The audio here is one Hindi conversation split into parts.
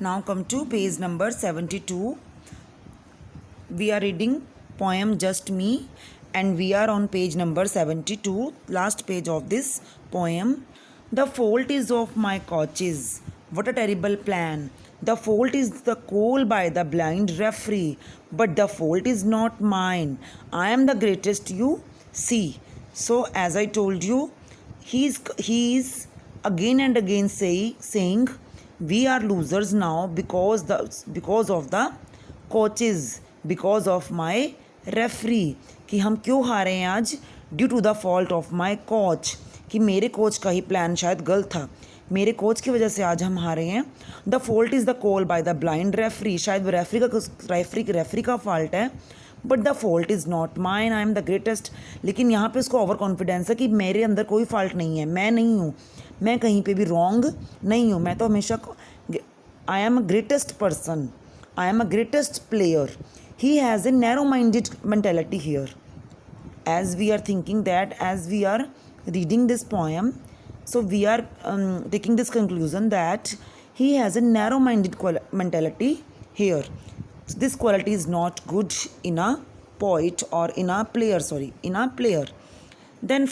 Now come to page number 72. We are reading poem Just Me and we are on page number 72, last page of this poem. The fault is of my coaches. What a terrible plan. The fault is the goal by the blind referee, but the fault is not mine. I am the greatest, you see. So as I told you, he is again and again saying we are losers now because of the coaches, because of my referee, कि हम क्यों हारे हैं आज due to the fault of my coach, कि मेरे कोच का ही प्लान शायद गलत था, मेरे कोच की वजह से आज हम हारे हैं. The fault is the call by the blind referee, शायद वो रेफरी का फॉल्ट है, but the fault is not mine, I am the greatest. लेकिन यहाँ पे उसको ओवर कॉन्फिडेंस है कि मेरे अंदर कोई फॉल्ट नहीं है, मैं नहीं हूँ, मैं कहीं पे भी रॉन्ग नहीं हूँ, मैं तो हमेशा I am a greatest person, I am a greatest player. He has a narrow-minded mentality here. As we are thinking that, as we are reading this poem, so we are taking this conclusion that he has a narrow-minded mentality here. So this quality is not good in a poet or in a player. Then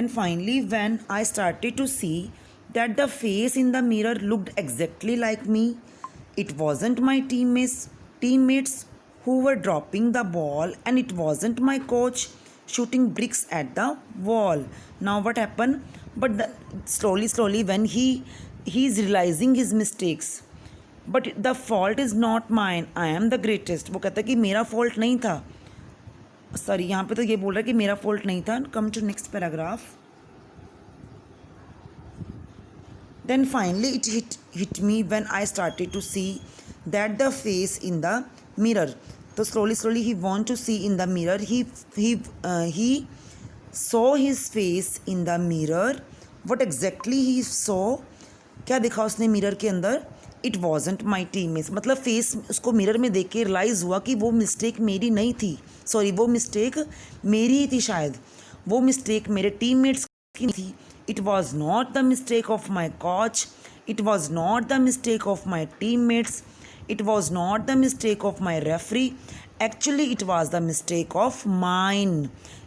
finally, when I started to see that the face in the mirror looked exactly like me, it wasn't my teammates who were dropping the ball, and it wasn't my coach shooting bricks at the wall. Now what happened? But slowly when he is realizing his mistakes, but the fault is not mine, I am the greatest. वो कहता है कि मेरा fault नहीं था, सॉरी यहाँ पे तो ये बोल रहा है कि मेरा fault नहीं था. Come to next paragraph. Then finally it hit me when I started to see that the face in the mirror. So slowly he want to see in the mirror. He saw his face in the mirror. What exactly he saw? क्या देखा उसने मिरर के अंदर? It wasn't my teammates. मतलब फेस उसको मिरर में देख के रियलाइज़ हुआ कि वो मिस्टेक मेरी नहीं थी, सॉरी वो मिस्टेक मेरी ही थी, शायद वो मिस्टेक मेरे टीममेट्स की थी. It was not the mistake of my coach. It was not the mistake of my teammates. It was not the mistake of my referee. Actually, it was the mistake of mine.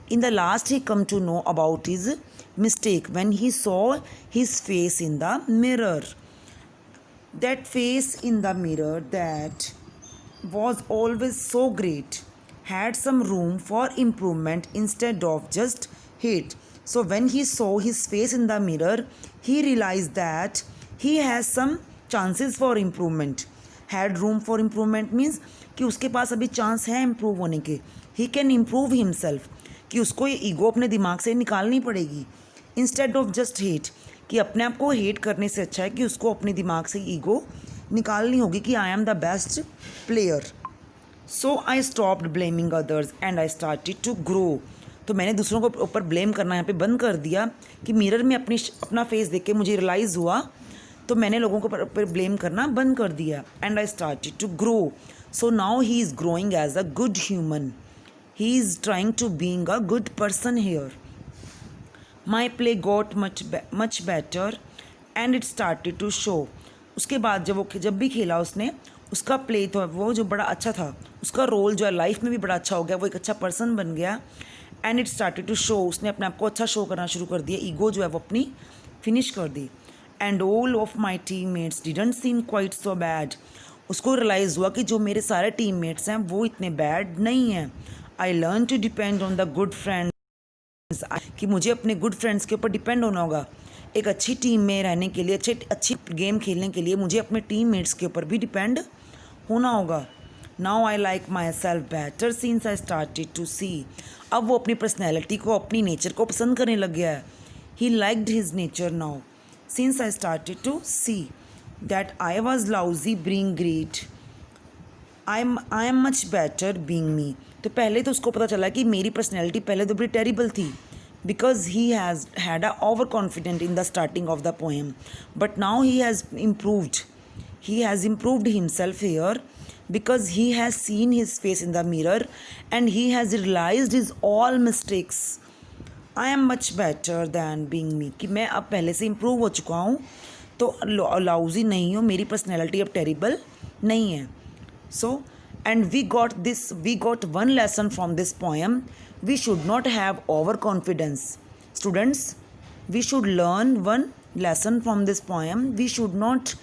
In the last, he come to know about his mistake when he saw his face in the mirror. That face in the mirror that was always so great had some room for improvement instead of just hate. So when he saw his face in the mirror, he realized that he has some chances for improvement. Had room for improvement means कि उसके पास अभी चांस है इम्प्रूव होने के. He can improve himself, कि उसको ये ईगो अपने दिमाग से निकालनी पड़ेगी. इंस्टेड ऑफ जस्ट हेट, कि अपने आप को हेट करने से अच्छा है कि उसको अपने दिमाग से ईगो निकालनी होगी कि I am the best player. So I stopped blaming others and I started to grow. तो मैंने दूसरों को ऊपर ब्लेम करना यहाँ पे बंद कर दिया कि मिरर में अपना फेस देख के मुझे रियलाइज़ हुआ, तो मैंने लोगों को ऊपर ब्लेम करना बंद कर दिया. And I started to grow. So now he is growing as a good human. He is trying to being a good person here. My play got much better and it started to show. उसके बाद जब भी खेला उसने, उसका प्ले तो वो जो बड़ा अच्छा था, उसका रोल जो है लाइफ में भी बड़ा अच्छा हो गया, वो एक अच्छा पर्सन बन गया. And it started to show, उसने अपने आप को अच्छा शो करना शुरू कर दिया, ईगो जो है वो अपनी फिनिश कर दी. And all of my teammates didn't seem quite so bad. उसको रियलाइज़ हुआ कि जो मेरे सारे टीम मेट्स हैं वो इतने बैड नहीं हैं. I learn to depend on the good friends, कि मुझे अपने गुड फ्रेंड्स के ऊपर डिपेंड होना होगा. एक अच्छी टीम में रहने के लिए, अच्छी गेम खेलने के लिए मुझे अपने टीम मेट्स के ऊपर भी डिपेंड होना होगा. Now I like myself better since I started to see. अब वो अपनी पर्सनैलिटी को, अपनी नेचर को पसंद करने लग गया है. He liked his nature now since I started to see that I was lousy being great. I am much better being me. तो पहले तो उसको पता चला कि मेरी पर्सनैलिटी पहले तो बड़ी टेरिबल थी, because he has had a over confident in the starting of the poem. But now he has improved himself here because he has seen his face in the mirror and he has realized his all mistakes. I am much better than being me, कि मैं अब पहले से improve हो चुका हूँ, तो लाउजी नहीं हो, मेरी पर्सनैलिटी अब टेरिबल नहीं है. सो and we got one lesson from this poem. We should not have overconfidence. Students, we should learn one lesson from this poem. We should not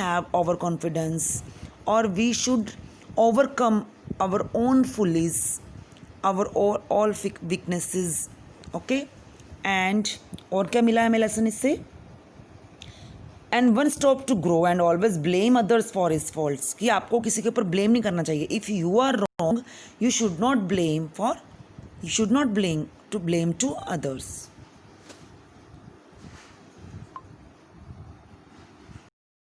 have overconfidence, or we should overcome our own follies, our all weaknesses. Okay. And और क्या मिला हमें लेसन इससे? And one stop to grow and always blame others for his faults, कि आपको किसी के ऊपर ब्लेम नहीं करना चाहिए. If you are wrong, you should not blame to others.